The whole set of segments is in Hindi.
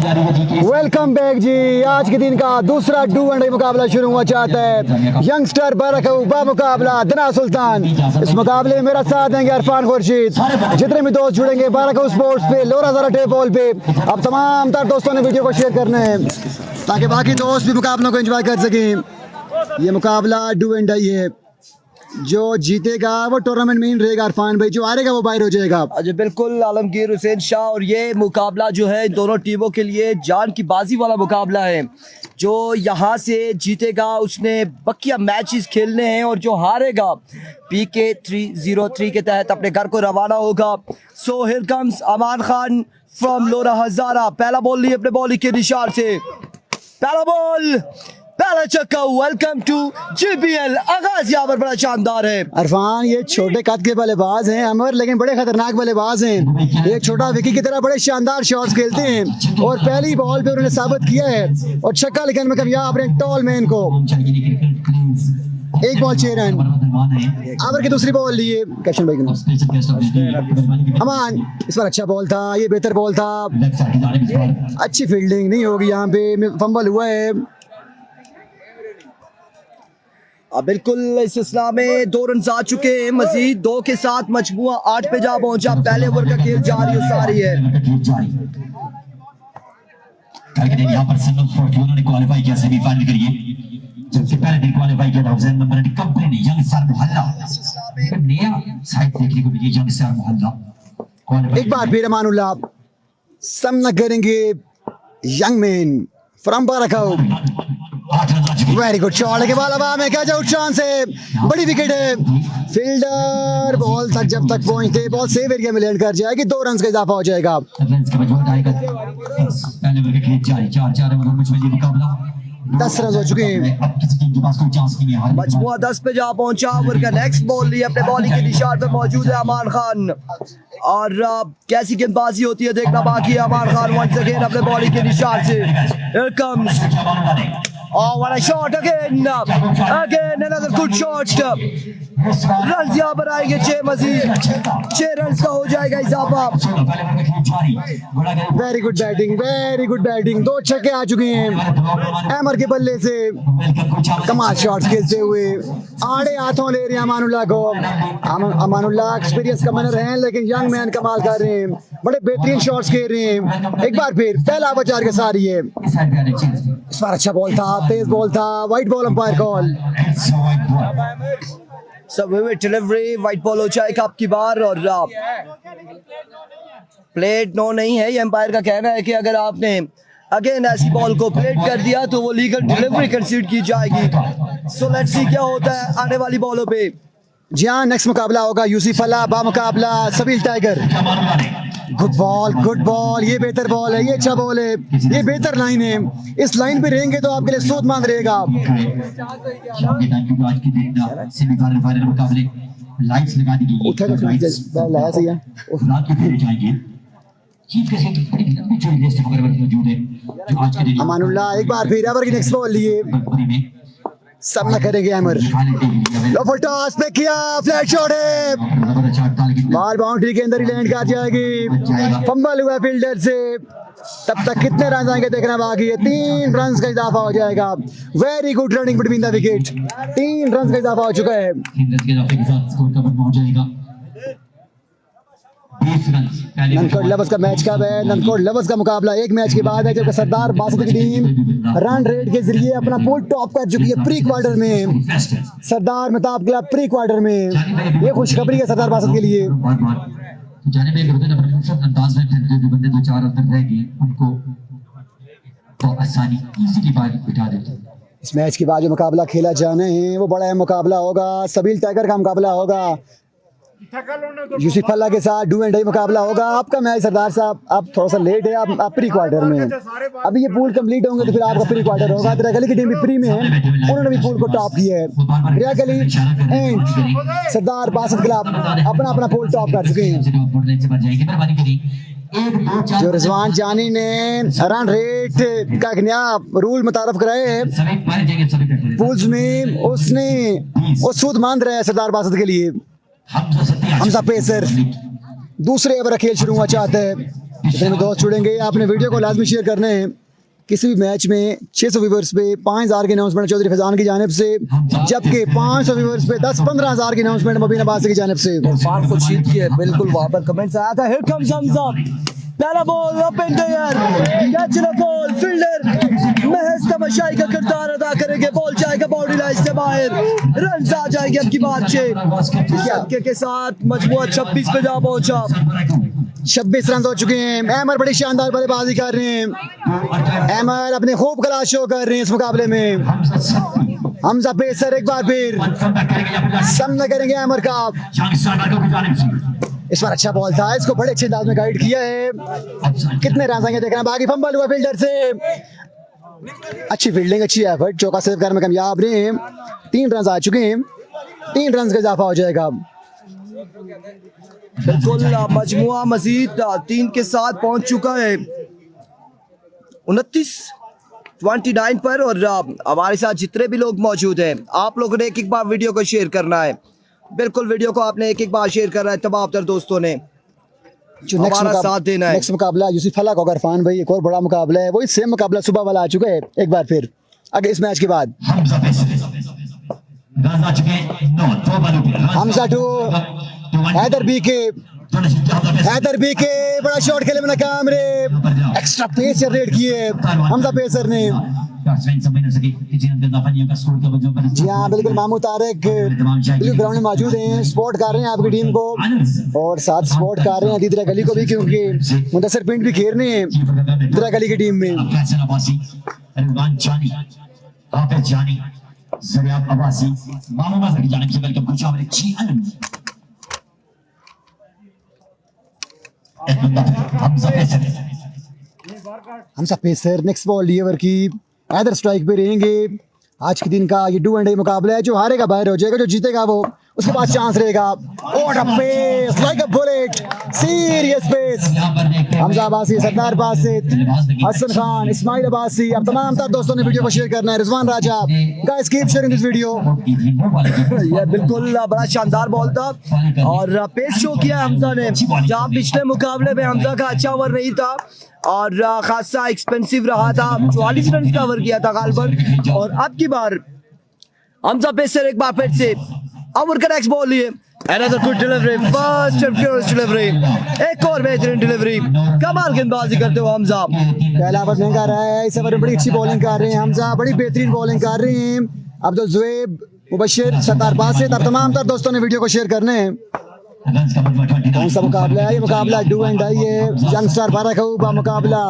वेलकम बैक जी। आज के दिन का दूसरा डू एंड मुकाबला शुरू हुआ चाहता है। यंगस्टर बारकऊबा मुकाबला दना सुल्तान। इस मुकाबले में मेरा साथ देंगे इरफान खुर्शीद। जितने भी दोस्त जुड़ेंगे बारकऊ स्पोर्ट्स पे, लोरा ज़रा टेप बॉल पे, अब तमाम तर दोस्तों ने वीडियो को शेयर करना है ताकि बाकी दोस्त भी मुकाबलों को एंजॉय कर सकें। ये मुकाबला डू एंड डाई है। जो जीतेगा वो टूर्नामेंट में ही रहेगा इरफान भाई, जो हारेगा वो बाहर हो जाएगा। जी बिल्कुल, आलमगीर हुसैन शाह। और ये मुकाबला जो है दोनों टीमों के लिए जान की बाजी वाला मुकाबला है। जो यहाँ से जीतेगा उसने बकिया मैचेस खेलने हैं और जो हारेगा PK 303 के तहत अपने घर को रवाना होगा। So here comes Aman Khan from Lora Hazara. पहला बॉल लिए अपने बॉलिंग के निशान से, पहला बॉल, पहला चक्का। Welcome to JBL। आगाज यहाँ पर बड़ा शानदार है। इरफान ये छोटे कद के बल्लेबाज हैं अमर, लेकिन बड़े खतरनाक बल्लेबाज हैं। एक छोटा विकी की तरह बड़े शानदार शॉट्स खेलते हैं और पहली बॉल पे उन्होंने साबित किया है और छक्का लेकर में कामयाब रहे टॉल मैन को। एक बॉल 6 रन। अमर की दूसरी बॉल लिए कैप्टन भाई ने। अमान इस पर अच्छा बॉल था, ये बेहतर बॉल था। अच्छी फील्डिंग नहीं होगी यहाँ पे, फंबल हुआ है। बिल्कुल, इस सिलसिला में 2 रन आ चुके हैं। मजीद 2 के साथ मजमुआ 8 पे जा पहुंचा। पहले ओवर का खेल जारी और सारी है। यहाँ पर उन्होंने क्वालिफाई किया सेमीफाइनल के लिए, जबकि पहले दिन क्वालिफाई किया था हुसैन नंबर ने कंपनी ने यंग स्टार मोहल्ला नया साइड देखने को मिली। यंग स्टार मोहल्ला एक बार फिर अमानुल्लाह सामना करेंगे young man from Barakau. Very good shot के बाद हवा में कैच आउट चांस है, बड़ी विकेट है। फील्डर बॉल तक जब तक पहुंचते बॉल सेव एरिया में लैंड कर जाएगी, 2 रन का इजाफा हो जाएगा। 10 रन हो चुके हैं। मजमुआ 10 पे जा पहुंचा। ओवर का नेक्स्ट बॉल लिए अपने बॉलिंग के निशान पे मौजूद है अमान खान। और कैसी गेंदबाजी होती है देखना बाकी है। अमान खान वंस अगेन अपने बॉलिंग के निशान से। Here comes oh what a shot again another good shot। Run यहाँ पर आएंगे 6 मजीद, 6 रन का हो जाएगा इजाफा। Very good batting, very good batting. 2 छक्के आ चुके हैं अमर के बल्ले से। कमाल शॉट्स खेलते हुए आड़े हाथों ले रहे हैं अमानुल्लाह को। अमानुल्लाह एक्सपीरियंस कमांडर हैं लेकिन यंग मैन कमाल कर रहे हैं, बड़े बेहतरीन शॉट्स खेल रहे हैं। एक बार फिर पहला बचार के सारी है। इस बार अच्छा बॉल था, तेज बॉल था। White ball umpire call. सब डिलीवरी वाइट बॉल हो जाएगा आपकी बार। और प्लेट नो नहीं है, ये एम्पायर का कहना है कि अगर आपने अगेन ऐसी बॉल को प्लेट कर दिया तो वो लीगल डिलीवरी कंसीडर की जाएगी। सो लेट्स सी क्या होता है आने वाली बॉलों पे। जी हाँ, नेक्स्ट मुकाबला होगा यूसुफ अल्लाह बा मुकाबला सबील टाइगर। गुड बॉल, ये बेहतर बॉल है, ये अच्छा बॉल है, ये बेहतर लाइन है। इस लाइन पे रहेंगे तो आपके लिए सूदमंद रहेगा। अमानुल्लाह एक बार फिर अमर की नेक्स्ट बॉल लिए सामना करेंगे अमर। लोफर टॉस पे किया, फ्लैट शॉट है, बॉल बाउंड्री के अंदर ही लैंड कर जाएगी। फंबल हुआ फील्डर से। तब तक कितने रन आएंगे देखना बाकी है। 3 रन का इजाफा हो जाएगा। Very good running between the wicket. 3 run का इजाफा हो चुका है। ननकोट लवर्स का मैच कब है? ननकोट लवर्स का मुकाबला 1 मैच के बाद है, जबकि सरदार बासत की टीम रन रेट के जरिए अपना पूल टॉप कर चुकी है प्री क्वार्टर में। सरदार मेहताब के खिलाफ प्री क्वार्टर में, ये खुशखबरी है सरदार बासत के लिए। इस मैच के बाद जो मुकाबला खेला जाना है वो बड़ा मुकाबला होगा। सबील टाइगर का मुकाबला होगा यूसुफ अल्लाह के साथ। डू एंड डाई मुकाबला होगा। आपका मैच सरदार साहब आप थोड़ा सा लेट है, आप प्री क्वार्टर में। अभी ये पूल कंप्लीट होंगे तो फिर आपका प्री क्वार्टर होगा। रिया गली की टीम भी प्री में है, उन्होंने भी पूल को टॉप किया है। रिया गली एंड सरदार बासत के खिलाफ अपना अपना पूल टॉप कर चुके हैं। जो रिजवान जानी ने रन रेट का एक नया रूल मुतारफ कराए है पूल्स में, उसने वो सूदमंद रहा है सरदार बासत के लिए। हमजा पेसर दूसरे ओवर खेल शुरू हुआ चाहते हैं। जितने भी दोस्त जुड़ेंगे आपने वीडियो को लाजमी शेयर करने हैं। किसी भी मैच में 600 व्यूवर्स पे 5000 की अनाउंसमेंट चौधरी फैजान की जानिब से, जबकि 500 व्यूवर्स पे 10-15 हज़ार की अनाउंसमेंट मुबीन अब्बासी की जानिब से। इरफान खुर्शीद की है, बिल्कुल वहां पर कमेंट्स आया था। हियर कम्स हमजा, पहला ball up in the air, catch the ball, fielder महज तमाशाई का किरदार अदा करेंगे। बॉल जाएगा बाउंड्री लाइन से बाहर, रन आ जाएंगे अब की बात से। छक्के के साथ मजमुआ 26 पे जा पहुंचा। 26 रन हो चुके हैं। अहमद बड़ी शानदार बल्लेबाजी कर रहे हैं। अहमद अपने खूब कला शो कर रहे हैं इस मुकाबले में। हमजा पेसर एक बार फिर सामना करेंगे अहमद का। इस बार अच्छा बॉल था, इसको बड़े अच्छे अंदाज में गाइड किया है। कितने रन आएंगे देखना। बाकी फंबल हुआ फील्डर से, अच्छी फील्डिंग, अच्छी एफर्ट, चौका सेव करने में कामयाब रहे हैं। 3 रन आ चुके हैं, 3 रन का इजाफा हो जाएगा। बिल्कुल मजमुआ मजीद 3 के साथ पहुंच चुका है 29 पर। और हमारे साथ जितने भी लोग मौजूद हैं, आप लोगों ने एक बार वीडियो को शेयर करना है। बिल्कुल वीडियो को आपने एक बार शेयर करना है। तमाम तर दोस्तों ने जो हमारा साथ देना है। नेक्स्ट मुकाबला यूसुफ फलाक और इरफान भाई, एक और बड़ा मुकाबला है। वही सेम मुकाबला सुबह वाला आ चुका है एक बार फिर आगे इस मैच के बाद। हमजा टू हैदर बीके बड़ा शॉट खेले में नाकाम रे। एक्स्ट्रा पेस जनरेट किए हमजा पेसर ने। जी हाँ बिल्कुल, मामू तारिक बिल्कुल ग्राउंड में मौजूद हैं, सपोर्ट कर रहे हैं आपकी टीम को और साथ सपोर्ट कर रहे हैं दीदरा गली को भी, क्योंकि मुदस्सिर पिंड भी खेल रहे हैं दीदरा गली की टीम में। हमजा पेसर नेक्स्ट बॉल लीवर की हैदर स्ट्राइक पे रहेंगे। आज के दिन का ये डू एंड मुकाबला है। जो हारेगा बाहर हो जाएगा, जो जीतेगा वो उसके पास चांस रहेगा। और pace like a bullet, serious pace. Hamza Abbasi, Sardar Basit, Hasan Khan, Ismail Abbasi, अब तमाम तर दोस्तों ने वीडियो को शेयर करना है। Rizwan Raja, guys keep sharing this video. ये बिल्कुल बड़ा शानदार बॉल था और पेस शो किया हमजा ने। जहाँ पिछले मुकाबले में हमजा का अच्छा ओवर नहीं था और खासा एक्सपेंसिव रहा था, 44 रन का ओवर किया था गालबन। और अब की बार हमजा पेसर एक बार फिर से ओवर का नेक्स्ट बॉल लिए। Another good delivery, first and furious delivery, एक और बेहतरीन डिलीवरी। कमाल गेंदबाजी करते हो हमजा। पहला ओवर महंगा रहा है, इस ओवर में बड़ी अच्छी बॉलिंग कर रहे हैं हमजा, बड़ी बेहतरीन बॉलिंग कर रहे हैं। अब्दुल जुएब, मुबशिर, सरदार बासित, अब तमाम तर दोस्तों ने वीडियो को शेयर करने हैं। कौन सा मुकाबला है? ये मुकाबला डू एंड डाई है। यंगस्टर बारह मुकाबला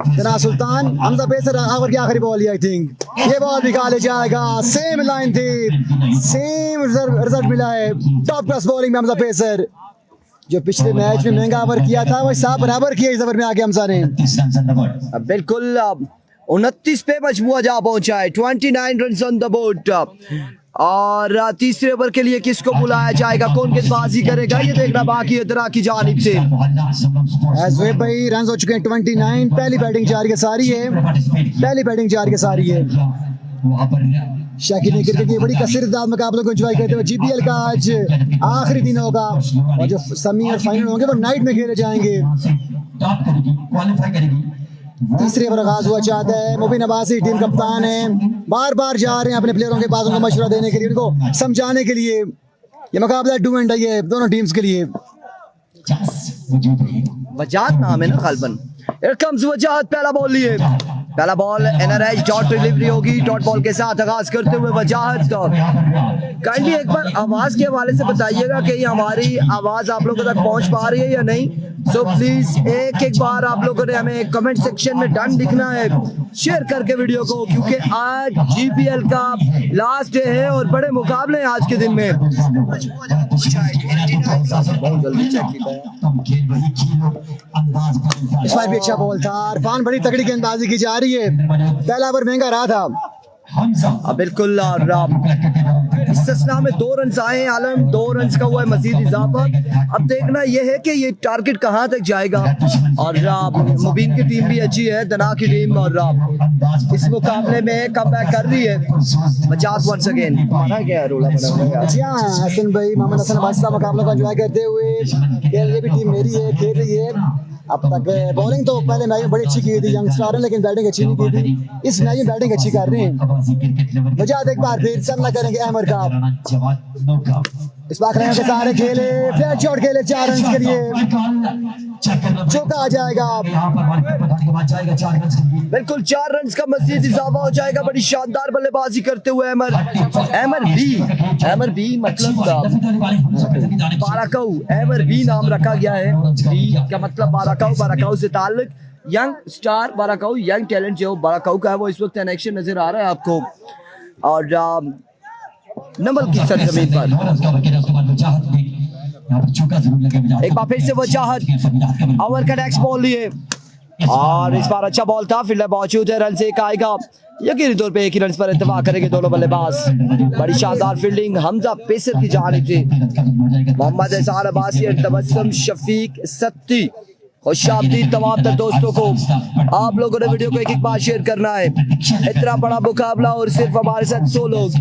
जना सुल्तान हमजा पेसर ओवर की आखिरी बॉल, आई थिंक ये बॉल निकाले जाएगा। सेम लाइन थी, सेम रिजल्ट मिला है। टॉप क्लास बॉलिंग में हमजा पेसर, जो पिछले मैच में महंगा ओवर किया था वही साफ बराबर किया इस ओवर में आके हमजा ने। बिल्कुल 29 पे मजमुआ जा पहुंचा है। 29 रन ऑन द बोर्ड। और तीसरे ओवर के लिए किसको बुलाया जाएगा, कौन गेंदबाजी करेगा, ये देखना बाकी है दरा की जानिब से। जुएब भाई रन हो चुके हैं 29। पहली बैटिंग जारी के सारी है, पहली बैटिंग जारी के सारी है। शाकिर ने क्रिकेट की बड़ी कसरदार मुकाबलों को एंजॉय करते हुए जीपीएल का आज आखिरी दिन होगा और जो सेमी और फाइनल होंगे वो नाइट में खेले जाएंगे। तीसरे ओवर आगाज हुआ चाहता है। मुबीन अब्बासी टीम कप्तान है, बार बार जा रहे हैं अपने प्लेयरों के पास उनको मशवरा देने के लिए, उनको समझाने के लिए। ये मुकाबला डू एंड डाई है दोनों टीम्स के लिए। वजाहत नाम है ना गालबन। हियर कम्स वजाहत, पहला बॉल लिए। पहला बॉल एनआरएच डॉट डिलीवरी होगी। डॉट बॉल के साथ आगाज करते हुए वजाहत। काइंडली एक बार आवाज के हवाले से बताइएगा कि हमारी आवाज आप लोगों तक पहुंच पा रही है या नहीं। सो प्लीज एक बार आप लोगों ने हमें कमेंट सेक्शन में डन लिखना है, शेयर करके वीडियो को, क्योंकि आज जीपीएल का लास्ट डे है और बड़े मुकाबले हैं आज के दिन में। इस बार भी अच्छा बॉल था। इरफान बड़ी तगड़ी गेंदबाजी की जा रही है। पहला ओवर महंगा रहा था। बिल्कुल, और इस्तिस्ना में 2 रन आए हैं आलम, 2 रन का हुआ है मजीद इजाफा। अब देखना यह है कि ये टारगेट कहां तक जाएगा। और मुबीन की टीम भी अच्छी है, दना की टीम, और इस मुकाबले में कमबैक कर रही है बजाज वंस अगेन। हमारा क्या रोला बना हुआ है जी हाँ, हसन भाई, मोहम्मद हसन बादशाह मुकाबले को एंजॉय करते हुए, ये भी टीम मेरी है, खेल रही है। अब तक बॉलिंग तो पहले मैच में बड़ी अच्छी की थी यंगस्टर ने, लेकिन बैटिंग अच्छी नहीं की थी। इस मैच में बैटिंग अच्छी कर रहे हैं। बजाज एक बार फिर सामना करेंगे अहमद का। इस बार के सारे खेले, फ्लैट शॉट खेले 4 रन के लिए, चौका आ जाएगा। बिल्कुल 4 रन का मजीद इजाफा हो जाएगा। बड़ी शानदार बल्लेबाजी करते हुए अहमद बी मतलब बाराकाऊ, अहमद बी नाम रखा गया है। बी का मतलब बाराकाऊ से ताल्लुक, यंग स्टार बाराकाऊ, यंग टैलेंट जो बाराकाऊ का है वो इस वक्त कनेक्शन नजर आ रहा है आपको। और नंबल की सरजमीन पर एक बार फिर से वजाहत, ओवर का नेक्स्ट बॉल लिए, और इस बार अच्छा बॉल था, फील्डर मौजूद है, रन से एक आएगा। यकीनी तौर पे एक ही रन पर इत्तेफाक करेंगे दोनों बल्लेबाज। बड़ी शानदार फील्डिंग हमजा पेसर की जानिब से, मोहम्मद एहसान अब्बासी और तबस्सुम शफीक सत्ती। खुशामदीद तमाम तर दोस्तों को, आप लोगों ने वीडियो को एक बार शेयर करना है। इतना बड़ा मुकाबला और सिर्फ हमारे साथ 100 लोग,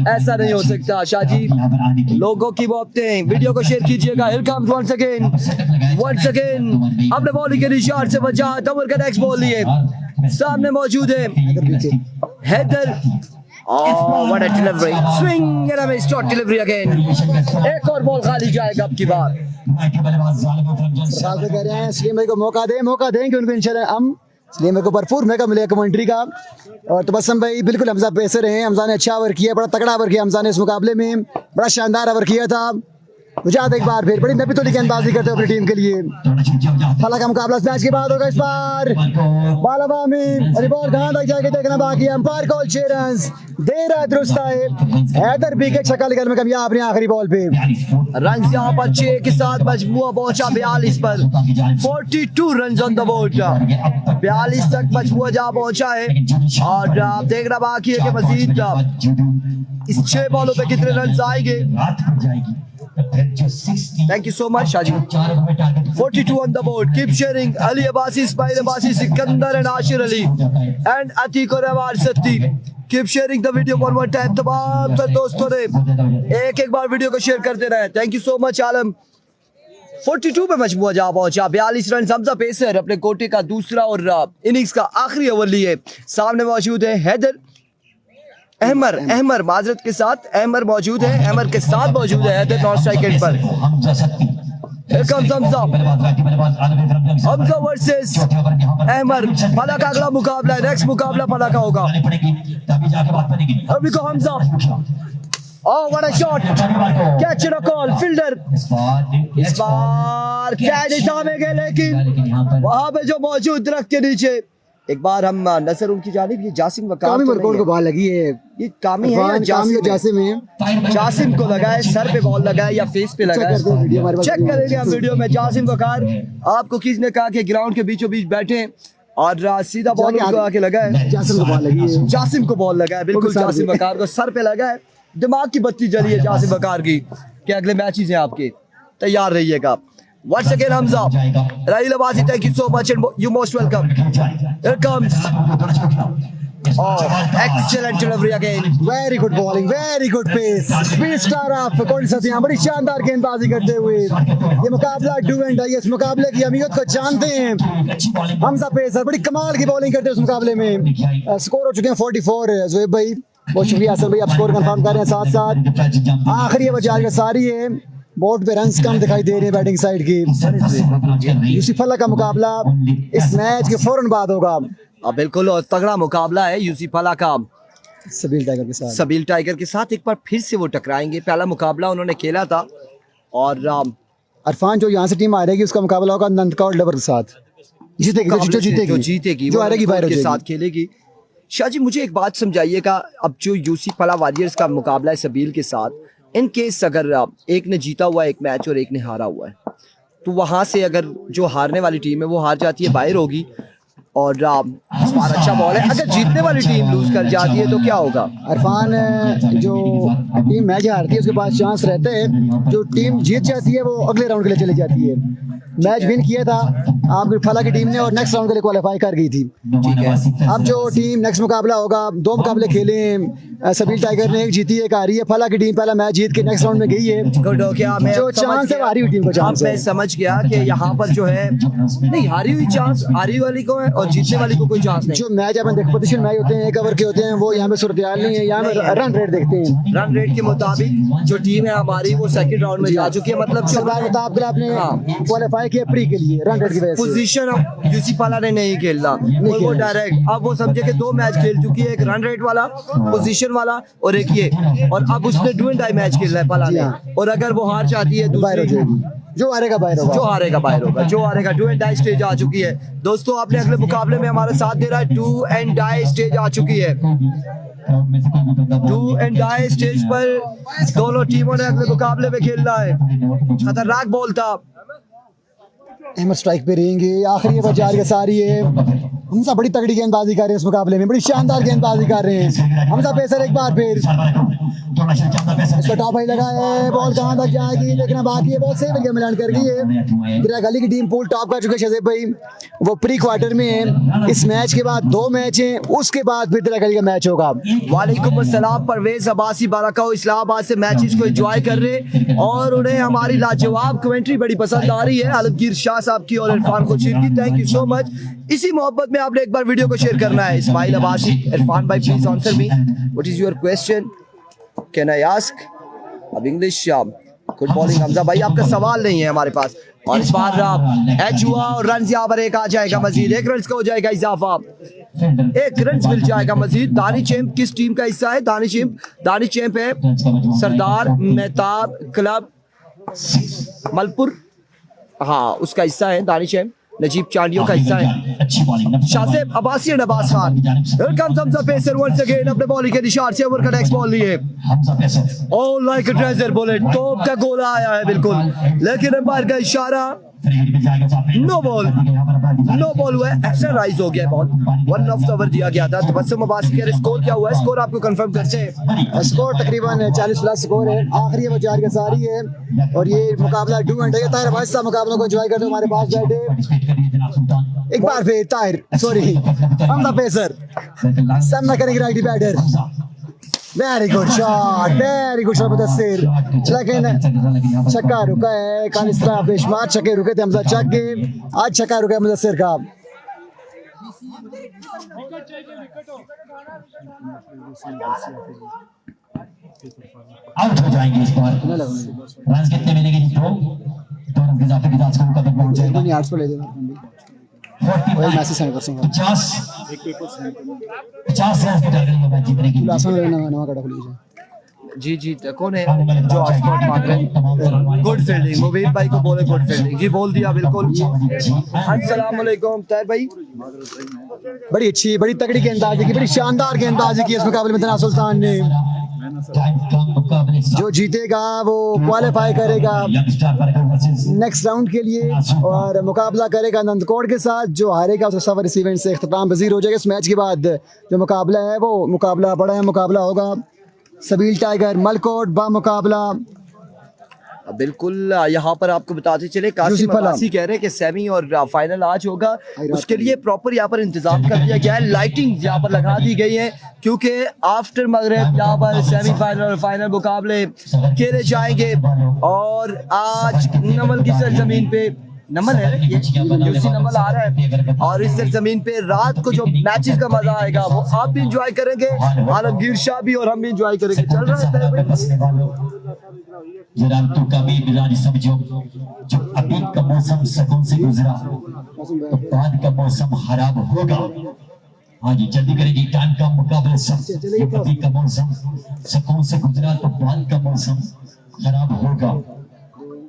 ऐसा नहीं हो सकता शाहजी। लोगों की मोहब्बतें, वीडियो को शेयर कीजिएगा। हियर कम्स वंस अगेन अपने बॉलिंग के निशान से बचा, ओवर का नेक्स्ट बॉल लिए, सामने मौजूद है Haider. What a delivery, swing and a miss, short delivery again. एक और बॉल खाली जाएगा अब की बार। कह रहे हैं सलीम भाई को मौका देंगे उनको इंशाल्लाह। हम सलीम भाई को भरपूर मौका मिलेगा कमेंट्री का। और तबस्सुम भाई बिल्कुल हमजा पेसर हैं, हमजा ने अच्छा ओवर किया, बड़ा तगड़ा ओवर किया हमजा ने इस मुकाबले में, बड़ा शानदार ओवर किया था। मुजाहिद एक बार फिर बड़ी नबी तो गेंदबाजी करते हैं अपनी टीम के लिए। फला का मुकाबला इस मैच के बाद होगा। इस बार बालावा में और बॉल कहां तक जाके देखना बाकी है। अंपायर कॉल 6 रन दे रहा है, दुरुस्त है। हैदर भी के छक्का लेकर में कामयाब नहीं आखिरी बॉल पे। रन यहाँ पर 6 के साथ मजमुआ पहुंचा 42 पर, 42 रन ऑन द बोर्ड। 42 तक मजमुआ जहाँ पहुंचा है, और आप देखना बाकी है कि मजीद इस 6 बॉलों पे कितने रन आएंगे। Thank you so much Shaji. 42 on the board. Keep sharing. Ali Abbasi, Ismail Abbasi, Sikandar and Ashir Ali and Atiq और अवार Satti. Keep sharing the video one more time. तमाम सब दोस्तों ने एक बार वीडियो को शेयर करते रहे। Thank you so much आलम। 42 पे मजमुआ जा पहुंचा, 42 रन। हमजा पेसर अपने कोटे का दूसरा और इनिंग्स का आखिरी ओवर लिए, सामने मौजूद है हैदर। अहमर माजरत के साथ अहमर मौजूद है, अहमर के साथ मौजूद है हैदर नॉन स्ट्राइक एंड पर। हमजा वर्सेस अहमर। फला का अगला मुकाबला है, नेक्स्ट मुकाबला फला का होगा। अभी को Hamza, oh what a shot, catch and a call, fielder। इस बार कैच थामेंगे, लेकिन वहां पे जो मौजूद दरख्त के नीचे एक बार हम नजर उनकी जानिब, ये जासिम वकार को बॉल लगी है, ये कामी है या जासिम है? जासिम को लगा है, सर पे बॉल लगा है या फेस पे लगा है, चेक करेंगे हम वीडियो में। जासिम वकार, आपको किसने कहा कि ग्राउंड के बीचों बीच बैठे और सीधा बॉल उनको आके लगा है? जासिम को बॉल लगी है, जासिम को बॉल लगा है, बिल्कुल जासिम वकार को सर पे लगा है। दिमाग की बत्ती जली है जासिम वकार की कि अगले मैचेस हैं आपके, तैयार रहिएगा। Once again Hamza, Rahil Abbasi, thank you so much and you most welcome. Here comes, oh excellent delivery again, very good bowling, very good pace, speed star of कौन सा थी, बड़ी शानदार गेंदबाजी करते हुए ये मुकाबला डू एंड डाई। इस मुकाबले की अहमियत को जानते हैं हमजा पेसर, बड़ी कमाल की बॉलिंग करते हैं इस मुकाबले में। स्कोर हो चुके हैं 44। जोएब भाई बहुत शुक्रिया, असल भाई आप स्कोर कंफर्म कर रहे हैं। साथ साथ आखिरी बजाज का सारी है, बोर्ड पे रन्स कम दिखाई दे रहे हैं बैटिंग साइड की। यूसुफ अल्लाह का मुकाबला इस मैच के फौरन बाद होगा। बिल्कुल, और तगड़ा मुकाबला है यूसुफ अल्लाह का सबील टाइगर के साथ। एक बार फिर से वो टकराएंगे। पहला मुकाबला उन्होंने खेला था, और अरफान जो यहाँ से टीम आ रहेगी उसका मुकाबला होगा नंदकौर लेबर के साथ। जीतेगी जो हारेगी बाहर के साथ खेलेगी। शाह जी मुझे एक बात समझाइएगा, अब जो यूसुफ अल्लाह वॉरियर्स का मुकाबला है सबील के साथ, इन केस अगर एक ने जीता हुआ है एक मैच और एक ने हारा हुआ है, तो वहां से अगर जो हारने वाली टीम है वो हार जाती है, बाहर होगी, और इस बार अच्छा बॉल है। अगर जीतने वाली टीम लूज कर जाती है तो क्या होगा? इरफान, जो टीम मैच हारती है उसके पास चांस रहते हैं, जो टीम जीत जाती है वो अगले राउंड के लिए चली जाती है। मैच विन किया था आपकी फला की टीम ने और नेक्स्ट राउंड के लिए क्वालिफाई कर गई थी। ठीक है, अब जो टीम नेक्स्ट मुकाबला होगा, 2 मुकाबले खेले हैं, सबील टाइगर ने एक जीती एक हारी है। फला की टीम पहला मैच जीत के नेक्स्ट राउंड में गई है। गुड हो गया। मैं जो चांस है वो हारी हुई टीम को अब चांस मैं है। समझ गया कि यहाँ पर जो है नहीं, हारी हुई चांस हारी वाली को है और जीतने वाली को कोई चांस नहीं। जो मैच अपन देखो पोजीशन मैच होते हैं, 1 ओवर के होते हैं, वो यहाँ पे सूरत हाल नहीं है। यहाँ पे रन रेट देखते हैं। रन रेट के मुताबिक जो टीम है हमारी वो सेकंड राउंड में जा चुकी है। मतलब सरदार मुताबिक आपने हाँ। क्वालिफाई किया प्री के लिए रन रेट की वजह से। पोजीशन अब यूसी पाला ने नहीं खेलना और वो डायरेक्ट अब वो समझे कि 2 मैच खेल चुकी है, एक रन रेट वाला पोजीशन वाला और एक ये, और अब उसने डू एंड डाई मैच खेलना है पाला ने। और अगर वो हार जाती है बाहर हो दूसरी, जाएगी। जो हारेगा बाहर होगा। जो हारेगा बाहर होगा। जो हारेगा डू एंड डाई स्टेज आ चुकी है। दोस्तों आपने अगले मुकाबले में हमारा साथ दे रहा है, डू एंड डाई स्टेज आ चुकी है। डू एंड डाई स्टेज पर दोनों टीमों ने अगले मुकाबले में खेलना है। खतरनाक बॉल था। अहमद स्ट्राइक पे रहेंगे। आखिरी ओवर जा रही है सारी है। हमजा बड़ी तगड़ी गेंदबाजी कर रहे हैं इस मुकाबले में, बड़ी शानदार गेंदबाजी कर रहे हैं। हमजा पेसर एक बार फिर इसका टॉप हाई लगा है। बॉल कहां तक जाएगी देखना बाकी है। बहुत सही मिलान कर गई है। गिरा गली की टीम पूल टॉप कर चुके हैं शहजेब भाई, वो प्री क्वार्टर में है। इस मैच के बाद 2 मैच हैं, उसके बाद फिर दिरा गली का मैच होगा। वालेकुम अस्सलाम। परवेज अब्बासी बारकाऊ इस्लामाबाद से मैचेस को एंजॉय कर रहे हैं और उन्हें हमारी लाजवाब कमेंट्री बड़ी पसंद आ रही है। आलमगीर शाह साहब की और इरफान खुर्शीद की, थैंक यू सो मच। इसी मोहब्बत में आपने एक बार वीडियो को शेयर करना है। इस्माइल अब्बासी, इरफान भाई please answer me, what is your question, can I ask? अब इंग्लिश गुड बॉलिंग हमजा भाई, आपका सवाल नहीं है हमारे पास। और इस बार एच हुआ और रन यहाँ पर एक आ जाएगा मजीद, 1 रन का हो जाएगा इजाफा, 1 रन मिल जाएगा मजीद। दानी चैंप किस टीम का हिस्सा है? दानी चैंप है सरदार मेहताब क्लब मलपुर, हाँ उसका हिस्सा है दानी चैंप। नजीब चांडियों का हिस्सा है। शासेब Abbasi and Abbas Khan. Here comes Hamza Pacer once again अपने बॉलिंग के निशान से ओवर का नेक्स्ट बॉल लिए। Oh like a treasure bullet, top का गोला आया है बिल्कुल, लेकिन अंपायर का इशारा नो बॉल हुआ है। एक्स्ट्रा राइज हो गया बॉल, 1 ऑफ द ओवर दिया गया था। तबस्सुम अब्बासी के स्कोर क्या हुआ है? स्कोर आपको कंफर्म करते हैं। स्कोर तकरीबन 40 प्लस स्कोर है। आखिरी वो जारी सारी है और ये मुकाबला डू एंड है। ताहिर भाई साहब मुकाबलों को एंजॉय करते हमारे पास बैठे। एक बार फिर ताहिर, सॉरी हमजा पेसर सामना करेंगे right batter. Very good shot Mudassir, लेकिन छक्का रुका है। कानिस्ता बेशुमार छक्के रुके थे हमजा चक के, आज छक्का रुका है मुदस्सिर का। आउट हो जाएंगे इस बार। रन कितने मिलेंगे जी? 2 रन के इजाफे के साथ स्कोर कदम पहुंच जाएगा। 8 पे ले देना वही मैसेज सेंड कर दूंगा। 50 रन पे टारगेट मैच जीतने की। आसान नवा कटा खुली जी जी कौन है जो हॉटस्पॉट मांग रहे हैं? गुड फील्डिंग, मुबीन भाई को बोले गुड फील्डिंग। जी बोल दिया बिल्कुल। अस्सलाम वालेकुम ताहिर भाई। बड़ी अच्छी बड़ी तगड़ी गेंदबाजी की, बड़ी शानदार गेंदबाजी की इस मुकाबले में तना सुल्तान ने। जो जीतेगा वो क्वालिफाई करेगा नेक्स्ट राउंड के लिए और मुकाबला करेगा नंदकोट के साथ। जो हारेगा उसका सफर इस इवेंट से इख्तिताम पजीर हो जाएगा। इस मैच के बाद जो मुकाबला है वो मुकाबला बड़ा है मुकाबला होगा सबील टाइगर मलकोट बा मुकाबला। बिल्कुल यहाँ पर आपको बताते चले कासिम अब्बासी कह रहे हैं कि सेमी और फाइनल आज होगा, उसके लिए प्रॉपर यहाँ पर इंतजाम कर दिया गया है। लाइटिंग यहाँ पर लगा दी गई है क्योंकि आफ्टर मगरिब यहाँ पर सेमी फाइनल और फाइनल मुकाबले खेले जाएंगे। और आज नमल की सरजमीन पे नमल है, ये यूसी नमल आ रहा है और इस सरजमीन पे रात को जो मैचेस का मजा आएगा वो आप भी इंजॉय करेंगे, आलमगीर शाह भी और हम भी इंजॉय करेंगे। चल रहा है जनाब तो कभी बिलानी समझो, जो अभी का मौसम सुकून से गुजरा तो बाद का मौसम खराब होगा। हाँ जी जल्दी करें जी, टाइम का मुकाबला सब। अभी का मौसम सुकून से गुजरा तो बाद का मौसम खराब होगा।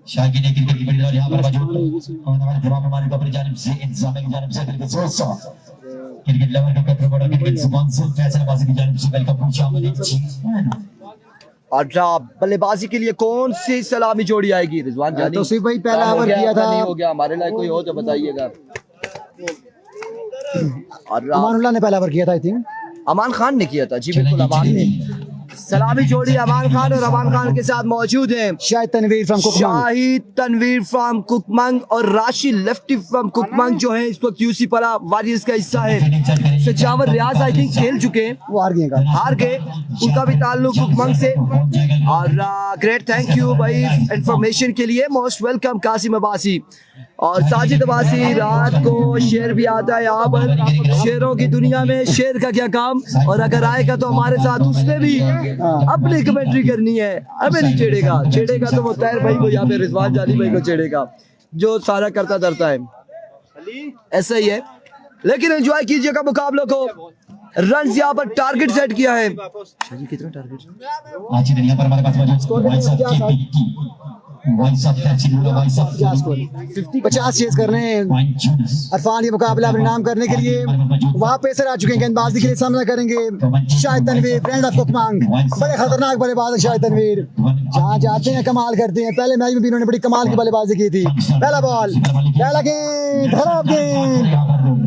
शायकीन क्रिकेट की बड़ी दौड़ यहाँ पर मौजूद और हमारे तमाम हमारे को अपनी जानिब से इंतजाम की जानिब से बिल्कुल सोचा क्रिकेट लेवल का कपड़ा बड़ा क्रिकेट स्पॉन्सर फैसल बाजी की जानिब से वेलकम शामिल। और बल्लेबाजी के लिए कौन सी सलामी जोड़ी आएगी? रिजवान जानी तो सिर्फ भाई पहला ओवर किया था, नहीं हो गया हमारे लिए कोई हो तो बताइएगा। और अमानुल्लाह ने पहला ओवर किया था आई थिंक। अमान खान ने किया था जी, बिल्कुल अमान ने। सलामी जोड़ी अमान खान और अमान खान के साथ मौजूद हैं शाहिद तनवीर फ्रॉम कुकमंग, शाहिद तनवीर फ्रॉम कुकमंग और राशि लेफ्टी फ्रॉम कुकमंग जो है इस वक्त यूसी परा वारियर्स का हिस्सा है। सजावर रियाज आई थिंक खेल चुके हैं, वो हार गए। उनका भी ताल्लुक कुकमंग से। और ग्रेट, थैंक यू भाई इंफॉर्मेशन के लिए। मोस्ट वेलकम कासिम अब्बासी और साजिद अब्बासी। रात को शेर भी आता है यहाँ पर, शेरों की दुनिया में शेर का क्या काम, और अगर आएगा तो हमारे साथ उसने भी अपनी कमेंट्री करनी है। हमें नहीं छेड़ेगा, छेड़ेगा तो वो तैर भाई को, यहाँ पे रिजवान जानी भाई को छेड़ेगा जो सारा करता धरता है, ऐसा ही है। लेकिन एंजॉय कीजिएगा मुकाबलों को। रन यहाँ पर टारगेट सेट किया है। कितना टारगेट? आज ही दुनिया पर हमारे पास मौजूद 50 चेज करने अरफान ये मुकाबला अपने नाम करने के लिए वहाँ पेसर आ चुके हैं। गेंदबाजी के लिए सामना करेंगे शाहिद तनवीर, ब्रांड ऑफ कुकमंग। बड़े खतरनाक बल्लेबाज है शाहिद तनवीर, जहाँ जाते हैं कमाल करते हैं। पहले मैच में भी इन्होंने बड़ी कमाल की बल्लेबाजी की थी। पहला बॉल, पहला गेंद, खराब गेंद,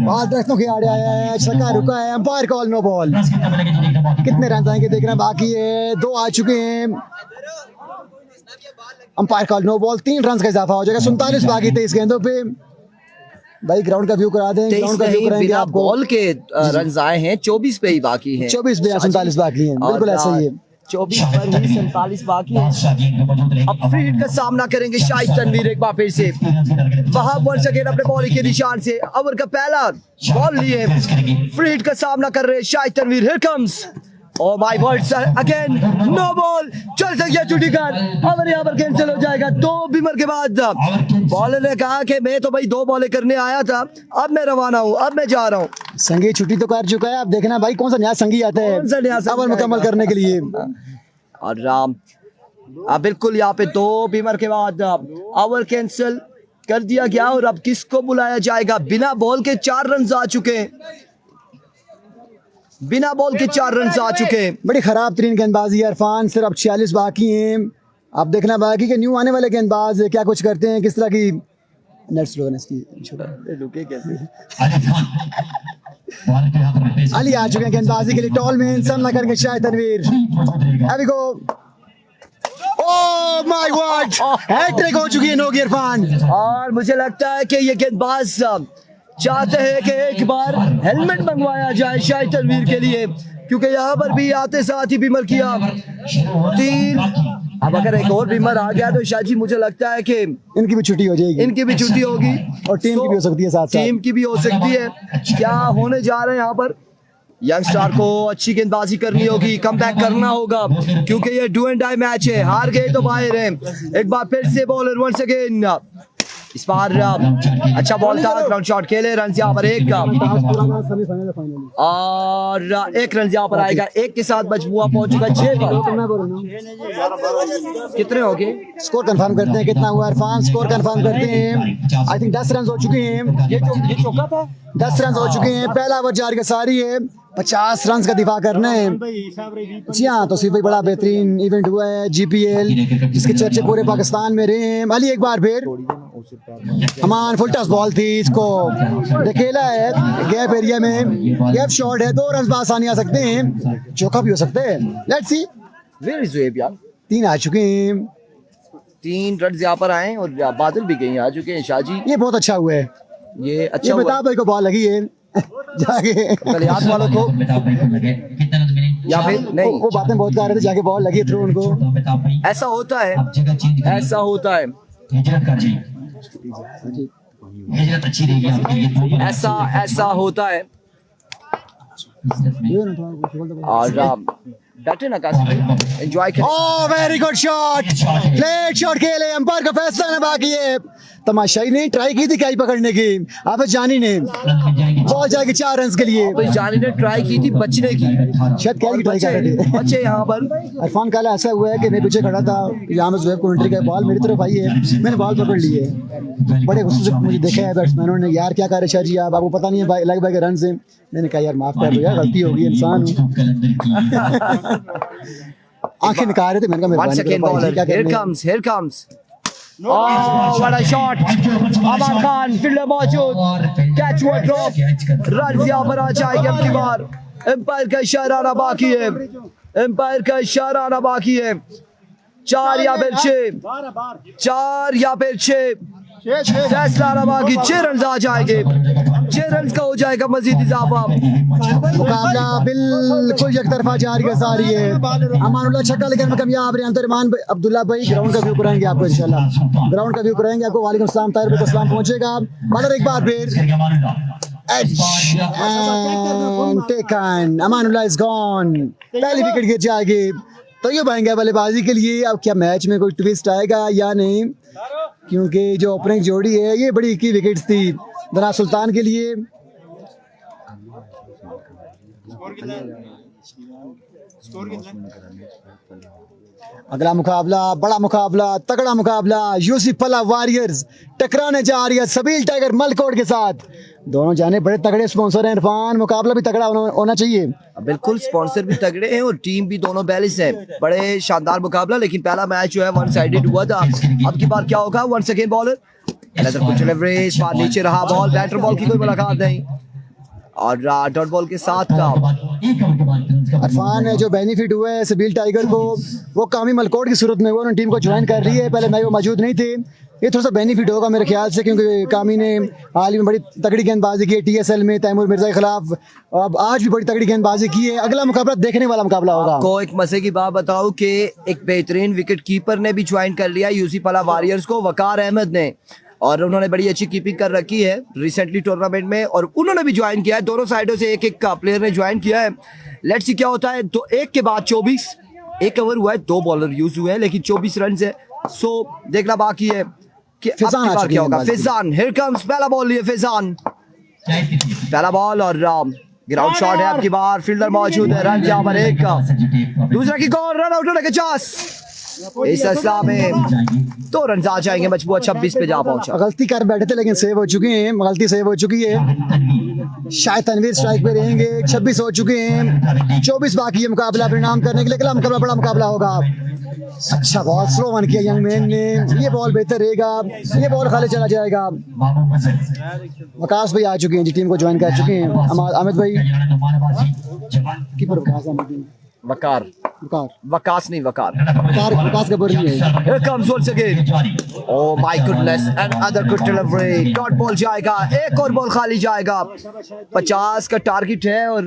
बॉल दर्शकों के आड़े आया है, छक्का रुका है, अंपायर कॉल नो बॉल। कितने रन आएंगे देखना बाकी है, 2 आ चुके हैं, umpire call no ball. 3 run का इजाफा हो जाएगा। 47 बाकी 23 गेंदों पे। भाई ग्राउंड का व्यू करा दें, ग्राउंड का व्यू कराएंगे बिना आपको। बॉल के रन आए हैं, 24 पे ही बाकी हैं। 24 पे 47 बाकी हैं, बिल्कुल ऐसा ही है। 24 पर ही 47 बाकी है। अब फ्री हिट का सामना करेंगे शाहिद तनवीर एक बार फिर से। वहां वन सेकेंड अपने बॉलिंग के निशान से ओवर का पहला बॉल लिए, फ्री हिट का सामना कर रहे Shahid Tanveer. Here comes, oh my words again, no ball. चल सकिया छुट्टी कर, ओवर यहाँ पर कैंसिल हो जाएगा। 2 बीमर के बाद बॉलर ने कहा कि मैं तो भाई 2 बॉलें करने आया था, अब मैं रवाना हूँ, अब मैं जा रहा हूँ। संगी छुट्टी तो कर चुका है, अब देखना भाई कौन सा नया संगी आता है कौन सा नया संगी ओवर मुकम्मल करने के लिए। और बिल्कुल यहाँ पे 2 बीमर के बाद ओवर कैंसिल कर दिया गया। और अब किसको बुलाया जाएगा? बिना बॉल के 4 रन आ चुके हैं, बिना बॉल के 4 रन आ चुके हैं। बड़ी खराब तरीन गेंदबाजी है अरफान, सिर्फ अब 46 बाकी हैं। अब देखना बाकी के न्यू आने वाले गेंदबाज क्या कुछ करते हैं, किस तरह की नेट स्लोनेस की। रुके कैसे? अली आ चुके हैं गेंदबाजी के लिए, टॉल में सामना करेंगे शाहिद तनवीर। अभी को ओह माय गॉड, हैट्रिक हो चुकी है नोगी इरफान। और मुझे लगता है कि ये गेंदबाज चाहते हैं कि एक बार हेलमेट मंगवाया जाए शाहिद तनवीर के लिए, क्योंकि यहाँ पर भी आते साथ ही बीमर किया 3। अब अगर एक और बीमर आ गया तो शायद जी मुझे लगता है कि इनकी भी छुट्टी हो जाएगी, इनकी भी छुट्टी होगी और टीम की भी हो सकती है, साथ टीम की भी हो सकती है। क्या होने जा रहे हैं यहाँ पर? यंग स्टार को अच्छी गेंदबाजी करनी होगी, कमबैक करना होगा, क्योंकि ये डू एंड डाई मैच है। हार गए तो बाहर हैं। एक बार फिर से बॉलर वंस अगेन, इस बार अच्छा बॉल था, ग्राउंड शॉट खेले, रन यहाँ पर 1 का, और 1 रन यहाँ पर आएगा। 1 के साथ मजमुआ पहुंच चुका 6 पर। कितने हो गए? स्कोर कंफर्म करते हैं कितना हुआ इरफान, स्कोर कंफर्म करते हैं। आई थिंक 10 रन हो चुके हैं। ये चौका था, 10 रन हो चुके हैं। पहला ओवर जारी का सारी है, 50 रन का दिफा करना है। जी हाँ, तो सिर्फ बड़ा बेहतरीन इवेंट हुआ है GPL, जिसके चर्चे पूरे पाकिस्तान में रहे हैं। अली एक बार फिर अमान, फुल टॉस बॉल थी, इसको धकेला है गैप एरिया में, गैप शॉट है, 2 रन आसानी आ सकते हैं, चौका भी हो सकते हैं। Let's see. Where is web यार। 3 आ चुके हैं, 3 रन यहाँ पर आए और बादल भी कहीं आ चुके हैं। शाहजी ये बहुत अच्छा हुआ है। ये अच्छा ये हुआ। बता भाई को बॉल लगी है जाके गलियात वालों को, या फिर नहीं, वो बातें बहुत कर रहे थे, जाके बॉल लगी थ्रू उनको। ऐसा होता है, ऐसा होता है, ऐसा होता है। और बैठे ना कासिम, एंजॉय करें। Oh very good shot, flat shot खेले, अंपायर का फैसला ना बाकी है। तमाशाई ने ट्राई की थी कैच पकड़ने की, अब जानी ने बॉल जाएगी 4 रन के लिए। भाई जानी ने ट्राई की थी बचने की, शायद कैच की ट्राई कर रहे थे बच्चे यहाँ पर। इरफान काला ऐसा हुआ है कि मैं पीछे खड़ा था, यहाँ में जुएब कमेंट्री का बॉल मेरी तरफ आई है, मैंने बॉल पकड़ ली है। बड़े गुस्से से मुझे देखा है बैट्समैनों ने, यार क्या कर रहे शाह जी आप, आपको पता नहीं है लग भाई के रन से। मैंने कहा यार माफ कर दो यार, गलती होगी, इंसान हूँ। आंखें निकाल रहे थे, मैंने कहा One second bowler, here comes, बड़ा शॉट अमान खान फील्डर मौजूद कैच हुआ ड्रॉप रन यहाँ पर आ जाएंगे अब की बार एम्पायर का इशारा आना बाकी है एम्पायर का इशारा आना बाकी है 4 या फिर 6 फैसला आना बाकी 6 रन आ जाएंगे 6 रन का हो जाएगा मजीद इजाफा मुकाबला बिल्कुल एक तरफा जारी का सारी है अमानुल्लाह छक्का लेकिन कामयाब रहे अंतरमान अब्दुल्ला भाई ग्राउंड का व्यू कराएंगे आपको इंशाल्लाह ग्राउंड का व्यू कराएंगे आपको वालेकुम सलाम ताहिर भाई को सलाम पहुंचेगा बॉलर एक बार फिर edge and taken Amanullah is gone पहली विकेट गिर जाएगी तो ये बनेंगे बल्लेबाजी के लिए अब क्या मैच में कोई ट्विस्ट आएगा या नहीं क्योंकि जो ओपनिंग जोड़ी है ये बड़ी की विकेट्स थी दना सुल्तान के लिए अगला मुकाबला बड़ा मुकाबला तगड़ा मुकाबला यूसी पला वॉरियर्स टकराने जा रही है सबील टाइगर मलकोट के साथ दोनों जाने बड़े तगड़े स्पॉन्सर हैं इरफान मुकाबला भी तगड़ा होना चाहिए बिल्कुल स्पॉन्सर भी तगड़े हैं और टीम भी दोनों बैलेंस है बड़े शानदार मुकाबला लेकिन पहला मैच जो है वन साइडेड हुआ था अब की बार क्या होगा वन सेकेंड बॉलर नीचे रहा बॉल बैटर बॉल की कोई मुलाकात नहीं और डॉट बॉल के साथ का इरफान जो बेनिफिट हुआ है सबील टाइगर को वो कामी मलकोट की सूरत में वो उन्होंने टीम को ज्वाइन कर रही है पहले मैच में मौजूद नहीं थे ये थोड़ा सा बेनिफिट होगा मेरे ख्याल से क्योंकि कामी ने हाल ही में बड़ी तगड़ी गेंदबाजी की है TSL में तैमूर मिर्जा के खिलाफ अब आज भी बड़ी तगड़ी गेंदबाजी की है अगला मुकाबला देखने वाला मुकाबला होगा आपको एक मजे की बात बताऊं कि एक बेहतरीन विकेट कीपर ने भी ज्वाइन कर लिया यूसी पला वॉरियर्स को वकार अहमद ने और उन्होंने बड़ी अच्छी कीपिंग कर रखी है रिसेंटली टूर्नामेंट में और उन्होंने भी ज्वाइन किया है दोनों साइडों से एक एक प्लेयर ने ज्वाइन किया है लेट्स सी क्या होता है तो एक के बाद 24 एक ओवर हुआ है 2 बॉलर यूज हुए हैं लेकिन 24 रन है सो देखना बाकी है कि अब की बार क्या होगा फिजान हियर कम्स पहला बॉल लिए फिजान पहला बॉल और ग्राउंड शॉट है अब की बार फील्डर मौजूद है रन यहाँ पर एक का दूसरा की कॉल रन आउट होने के चांस इस असला में 2 रन आ जाएंगे मजबूत 26 पे जा पहुंचा गलती कर बैठे थे लेकिन सेव हो चुकी हैं गलती सेव हो चुकी है शायद तनवीर स्ट्राइक पे रहेंगे 26 हो चुके हैं 24 बाकी है मुकाबला परिणाम करने के लिए अगला मुकाबला बड़ा मुकाबला होगा अच्छा बॉल स्लो वन किया यंग मैन ने ये बॉल बेहतर रहेगा ये बॉल खाली चला जाएगा वकास भाई आ चुके हैं जी टीम को ज्वाइन कर चुके हैं अमित भाई कीपर वकार वकास नहीं वकार वकास का बोल है Here comes once again. Oh my goodness, another good delivery. Dot ball जाएगा एक और बॉल खाली जाएगा 50 का टारगेट है और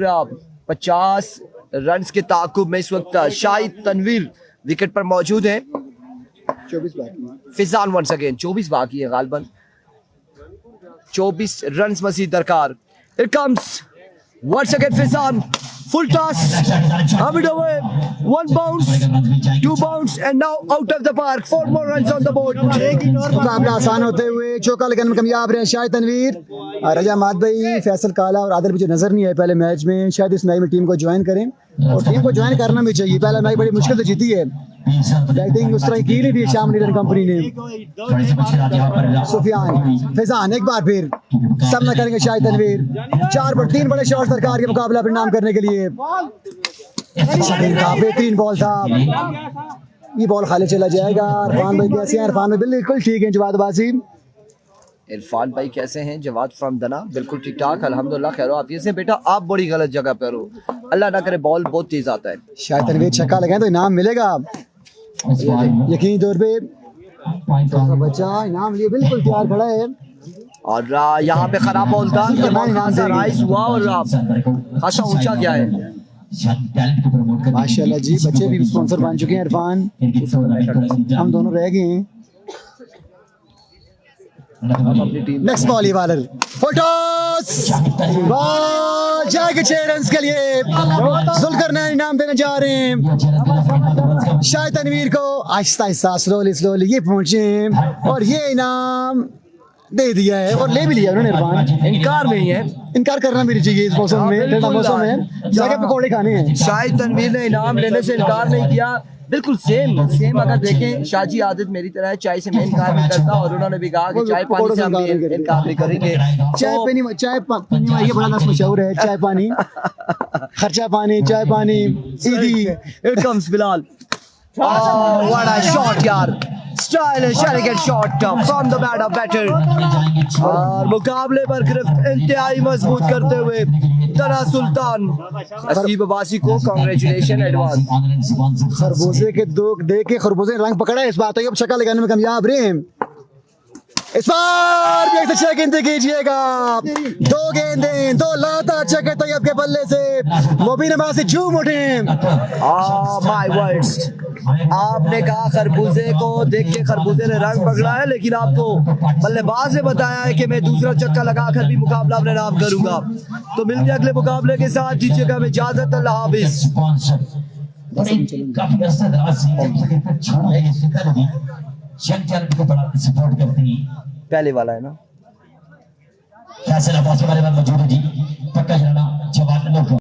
50 रन्स के ताकुब में इस वक्त शाहिद तनवीर विकेट पर मौजूद है 24 बाकी फिजान वंस अगेन 24 बाकी है गालबन 24 रन्स मजीद दरकार Here comes once again Fizaan full toss up it away 1 bounce 2 bounce and now out of the park 4 more runs on the board मुकाबला आसान होते हुए चौका लगन में कामयाब रहे शाहिद तनवीर रजा माद भाई फैसल काला और आदिल भी जो नजर नहीं आए पहले मैच में शायद इस मैच में टीम को ज्वाइन करें और टीम को ज्वाइन करना भी चाहिए पहला मैच बड़ी मुश्किल से जीती है बैटिंग उस तरह की नहीं थी शाम नीलन कंपनी ने सुफियान फैजान एक बार फिर सामना करेंगे शाहिद तनवीर 4 पर 3 बड़े शॉट्स सरकार के मुकाबला परिणाम करने के लिए बेहतरीन बॉल था ये बॉल खाली चला जाएगा इरफान भाई कैसे हैं इरफान भाई बिल्कुल ठीक है जवादबाजी इरफान भाई कैसे हैं जवाद फ्रॉम दना बिल्कुल ठीक ठाक अल्हम्दुलिल्लाह खैर आफियत से बेटा आप बड़ी गलत जगह पर हो अल्लाह ना करे बॉल बहुत तेज आता है शायद तनवीर छक्का लगाए तो इनाम मिलेगा यकीनी तौर पे बच्चा इनाम लिए बिल्कुल तैयार खड़ा है और यहाँ पे खराब बॉल था राइस हुआ और खासा ऊंचा गया है माशाल्लाह जी बच्चे भी स्पॉन्सर बन चुके हैं इरफान हम दोनों रह गए हैं नेक्स्ट बॉल ही बॉलर फोटोस बॉल जाएगा 6 रन के लिए जुल्करनैन इनाम देने जा रहे हैं शाहिद तनवीर को आहिस्ता आहिस्ता स्लोली ये पहुंचे और ये इनाम दे दिया है और ले भी लिया उन्होंने इरफान इनकार नहीं है इनकार करना भी नहीं चाहिए इस मौसम में ठंडा मौसम में जाके पकौड़े खाने हैं शाहिद तनवीर ने इनाम लेने से इनकार नहीं किया बिल्कुल सेम अगर देखें शाजी आदत मेरी तरह है चाय से मैं इनकार नहीं करता और उन्होंने भी कहा कि चाय पानी से हम इनकार नहीं करेंगे चाय पीने में ये बड़ा नाम मशहूर है चाय पानी खर्चा पानी चाय पानी ईदी Here comes Bilal what a shot यार Stylish, elegant shot from the bad of batter. और मुकाबले पर गिरफ्त इंतहाई मजबूत करते हुए तना सुल्तान नसीब अब्बासी को कांग्रेचुलेशन एडवांस। खरबूजे के दो देख के खरबूजे ने रंग पकड़ा है, इस बात अब शक्ल लगाने में कामयाब रहे। इस बार भी एक से 6 गेंदें कीजिएगा, 2 गेंदें 2 लगातार छक्के तैयब के बल्ले से मुबीन अब्बासी झूम उठे। माय वर्ड्स, आपने कहा खरबूजे को देख के खरबूजे ने रंग पकड़ा है, लेकिन आपको बल्लेबाज ने बताया है कि मैं दूसरा चक्का लगाकर भी मुकाबला अपने नाम करूंगा। तो मिलते अगले मुकाबले के साथ, दीजिएगा हमें इजाजत, अल्लाह हाफिज। काफी अर्सा दराज से जब से क्रिकेट छोड़ा है इससे पहले भी चैंपियन को बड़ा सपोर्ट करते हैं। पहले वाला है ना, फैसला बॉस हमारे पास मौजूद है जी, पक्का जाना जवान लोग